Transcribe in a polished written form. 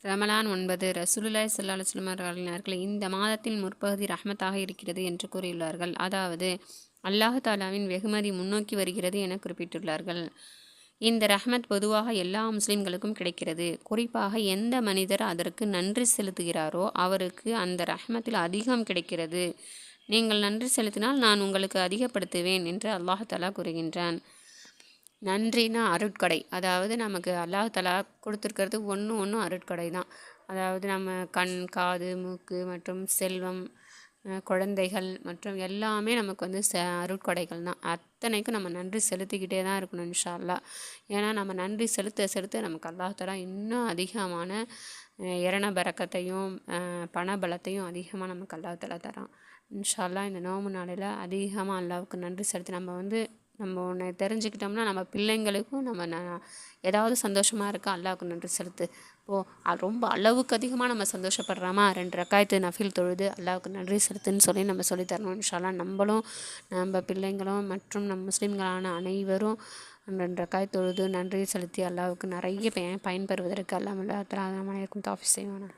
ரமலான் 9 ரசூலுல்லாஹி ஸல்லல்லாஹு அலைஹி வஸல்லம் அவர்கள் இந்த மாதத்தின் முற்பகுதி ரஹ்மத்தாக இருக்கிறது என்று கூறியுள்ளார்கள். அதாவது அல்லாஹ் தாலாவின் வெகுமதி முன்னோக்கி வருகிறது என குறிப்பிட்டுள்ளார்கள். இந்த ரஹ்மத் பொதுவாக எல்லா முஸ்லிம்களுக்கும் கிடைக்கிறது. குறிப்பாக எந்த மனிதர் அதற்கு நன்றி செலுத்துகிறாரோ அவருக்கு அந்த ரஹ்மத்தில் அதிகம் கிடைக்கிறது. நீங்கள் நன்றி செலுத்தினால் நான் உங்களுக்கு அதிகப்படுத்துவேன் என்று அல்லாஹ் தாலா கூறுகின்றான். நன்றினா அருட்கொடை. அதாவது நமக்கு அல்லாஹ் தஆலா கொடுத்துருக்கிறது ஒன்று அருட்கொடை தான். அதாவது நம்ம கண், காது, மூக்கு மற்றும் செல்வம், குழந்தைகள் மற்றும் எல்லாமே நமக்கு வந்து அருட்கொடைகள் தான். அத்தனைக்கும் நம்ம நன்றி செலுத்திக்கிட்டே தான் இருக்கணும் இன்ஷா அல்லாஹ். ஏன்னா நம்ம நன்றி செலுத்த செலுத்த நமக்கு அல்லாஹ் தஆலா இன்னும் அதிகமான இரண பரக்கத்தையும் பண பலத்தையும் அதிகமாக நமக்கு அல்லாஹ் தஆலா தரான். இன்ஷா அல்லாஹ் இந்த நோன்பு நாளையில் அதிகமாக அல்லாஹ்வுக்கு நன்றி செலுத்தி நம்ம ஒன்று தெரிஞ்சுக்கிட்டோம்னா நம்ம பிள்ளைங்களுக்கும் நம்ம ஏதாவது சந்தோஷமாக இருக்கா அல்லாஹ்வுக்கு நன்றி செலுத்து. அது ரொம்ப அளவுக்கு அதிகமாக நம்ம சந்தோஷப்படுறாமா 2 ரக்காயத்து நஃபில் தொழுது அல்லாஹ்வுக்கு நன்றி செலுத்துன்னு சொல்லி நம்ம சொல்லித்தரணும். இன்ஷா அல்லாஹ் நம்மளும் நம்ம பிள்ளைங்களும் மற்றும் நம் முஸ்லீம்களான அனைவரும் 2 ரக்காயத் தொழுது நன்றி செலுத்தி அல்லாஹ்வுக்கு நிறைய பயன்பெறுவதற்கு அல்லாஹ் தஆலா நம் அனைவருக்கும் தௌஃபீக் செய்வானாக.